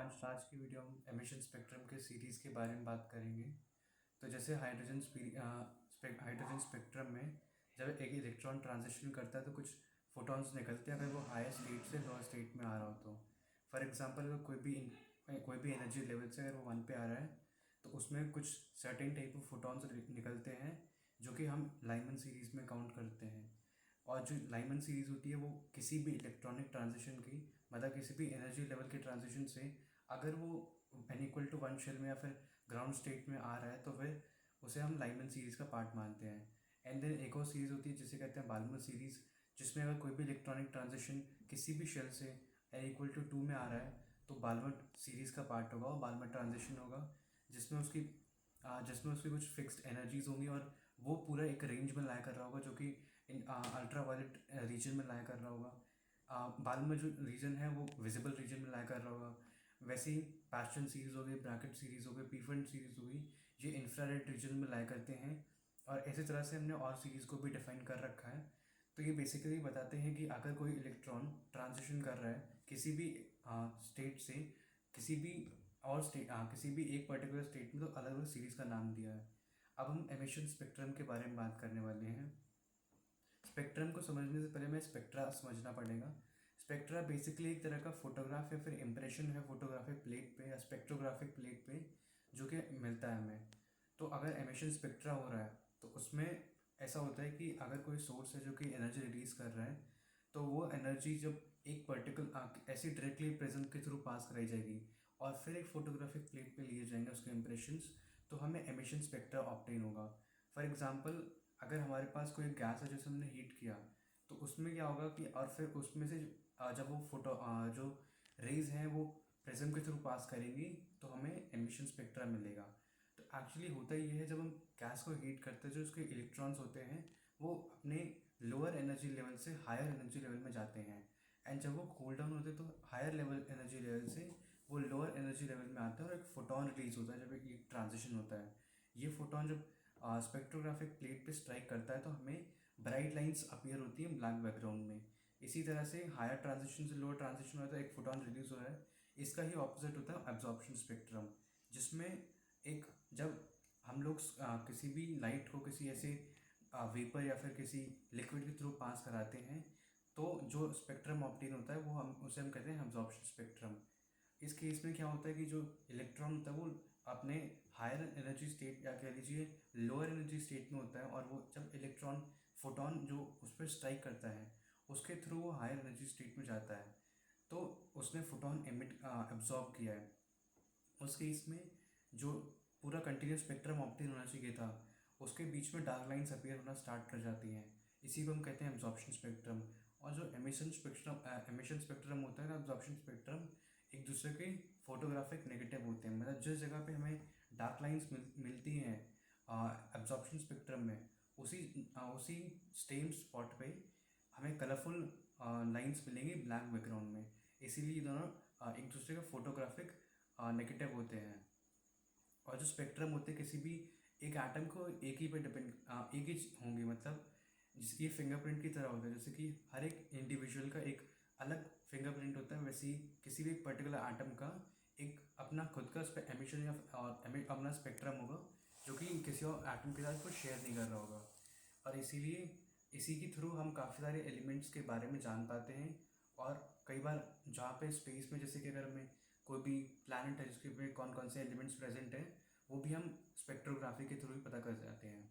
आज की वीडियो हम एमिशन स्पेक्ट्रम के सीरीज़ के बारे में बात करेंगे। तो जैसे हाइड्रोजन स्पेक्ट्रम में जब एक इलेक्ट्रॉन ट्रांजिशन करता है तो कुछ फोटॉन्स निकलते हैं अगर वो हायर स्टेट से लोअर स्टेट में आ रहा हो तो। फॉर एग्जांपल अगर कोई भी एनर्जी लेवल से अगर वो 1 पे आ रहा है तो उसमें कुछ सर्टेन टाइप ऑफ फोटॉन्स निकलते हैं जो कि हम लाइमन सीरीज़ में काउंट करते हैं। और जो लाइमन सीरीज़ होती है वो किसी भी इलेक्ट्रॉनिक ट्रांजिशन की मतलब किसी भी एनर्जी लेवल के ट्रांजिशन से अगर वो n=1 शेल में या फिर ग्राउंड स्टेट में आ रहा है तो फिर उसे हम लाइमन सीरीज़ का पार्ट मानते हैं। एंड देन एक और सीरीज़ होती है जिसे कहते हैं बाल्मर सीरीज़, जिसमें अगर कोई भी इलेक्ट्रॉनिक ट्रांजिशन किसी भी शेल से n=2 में आ रहा है तो बाल्मर सीरीज़ का पार्ट होगा और बाल्मर ट्रांजिशन होगा जिसमें उसकी कुछ फिक्स्ड एनर्जीज होंगी और वो पूरा एक रेंज में लाया कर रहा होगा जो कि इन अल्ट्रा वायलेट रीजन में लाया कर रहा होगा। बाल्मर जो रीजन है वो विजिबल रीजन में लाया कर रहा होगा। वैसे ही पैशन सीरीज़ हो गई, ब्रैकेट सीरीज़ हो गई, पीफेंट सीरीज़ हो गई, ये इंफ्रारेड रीजन में लाया करते हैं। और इसी तरह से हमने और सीरीज़ को भी डिफाइन कर रखा है। तो ये बेसिकली बताते हैं कि अगर कोई इलेक्ट्रॉन ट्रांजिशन कर रहा है किसी भी स्टेट से किसी भी किसी भी एक पर्टिकुलर स्टेट में तो अलग अलग सीरीज़ का नाम दिया है। अब हम एमिशन स्पेक्ट्रम के बारे में बात करने वाले हैं। स्पेक्ट्रम को समझने से पहले हमें स्पेक्ट्रा समझना पड़ेगा। स्पेक्ट्रा बेसिकली एक तरह का फोटोग्राफ या फिर इम्प्रेशन है फोटोग्राफिक प्लेट पे या स्पेक्ट्रोग्राफिक प्लेट पे जो कि मिलता है हमें। तो अगर एमिशन स्पेक्ट्रा हो रहा है तो उसमें ऐसा होता है कि अगर कोई सोर्स है जो कि एनर्जी रिलीज़ कर रहा है तो वो एनर्जी जब एक पर्टिकुलर ऐसी डायरेक्टली प्रिज्म के थ्रू पास कराई जाएगी और फिर एक फोटोग्राफिक प्लेट पे लिए जाएंगे उसके इंप्रेशंस, तो हमें एमिशन स्पेक्ट्रा ऑब्टेन होगा। फॉर एग्जांपल अगर हमारे पास कोई गैस है जिसे हमने हीट किया तो उसमें क्या होगा कि और फिर उसमें से जब वो जो रेज हैं वो प्रिज्म के थ्रू पास करेंगी तो हमें एमिशन स्पेक्ट्रा मिलेगा। तो एक्चुअली होता ये है जब हम गैस को हीट करते हैं जो उसके इलेक्ट्रॉन्स होते हैं वो अपने लोअर एनर्जी लेवल से हायर एनर्जी लेवल में जाते हैं। एंड जब वो कूल डाउन होते हैं तो हायर लेवल एनर्जी लेवल से वो लोअर एनर्जी लेवल में आते हैं और एक फोटोन रिलीज होता है जब एक ट्रांजिशन होता है। ये फोटोन जब स्पेक्ट्रोग्राफिक प्लेट पे स्ट्राइक करता है तो हमें ब्राइट लाइंस अपीयर होती हैं ब्लैक बैकग्राउंड में। इसी तरह से हायर ट्रांजिशन से लोअर ट्रांजिशन होता है, एक फोटोन रिलीज हो रहा है। इसका ही ऑपोजिट होता है एब्जॉर्प्शन स्पेक्ट्रम, जिसमें एक जब हम लोग किसी भी लाइट को किसी ऐसे वेपर या फिर किसी लिक्विड के थ्रू पास कराते हैं तो जो स्पेक्ट्रम ऑब्टेन होता है वो हम कहते हैं एब्जॉर्प्शन स्पेक्ट्रम। इस केस में क्या होता है कि जो इलेक्ट्रॉन होता है वो अपने हायर एनर्जी स्टेट या कह लीजिए लोअर एनर्जी स्टेट में होता है और वो जब इलेक्ट्रॉन फोटोन जो उस पर स्ट्राइक करता है उसके थ्रू वो हायर एनर्जी स्टेट में जाता है तो उसने फोटोन एब्जॉर्ब किया है। उस केस में जो पूरा कंटिन्यूस स्पेक्ट्रम ऑब्टेन होना चाहिए था उसके बीच में डार्क लाइन्स अपीयर होना स्टार्ट कर जाती हैं। इसी को हम कहते हैं एब्जॉर्प्शन स्पेक्ट्रम। और जो एमिशन स्पेक्ट्रम होता है ना, एब्जॉर्प्शन स्पेक्ट्रम एक दूसरे के फोटोग्राफिक नेगेटिव होते हैं। मतलब जिस जगह पे हमें डार्क लाइन्स मिलती हैं एब्जॉर्प्शन स्पेक्ट्रम में उसी सेम स्पॉट पे हमें कलरफुल लाइंस मिलेंगी ब्लैक बैकग्राउंड में। इसीलिए ये दोनों एक दूसरे के फोटोग्राफिक नेगेटिव होते हैं। और जो स्पेक्ट्रम होते हैं किसी भी एक एटम को एक ही पे एक ही होंगे, मतलब जिसकी फिंगरप्रिंट की तरह होता है। जैसे कि हर एक इंडिविजुअल का एक अलग फिंगरप्रिंट होता है, वैसे ही किसी भी पर्टिकुलर एटम का एक अपना खुद का एमिशन या अपना स्पेक्ट्रम होगा जो कि किसी और एटम के साथ कोई शेयर नहीं कर रहा होगा। और इसीलिए इसी के थ्रू हम काफ़ी सारे एलिमेंट्स के बारे में जान पाते हैं। और कई बार जहाँ पे स्पेस में जैसे कि अगर हमें कोई भी प्लैनेट है जिसके में कौन कौन से एलिमेंट्स प्रेजेंट हैं वो भी हम स्पेक्ट्रोग्राफी के थ्रू ही पता कर जाते हैं।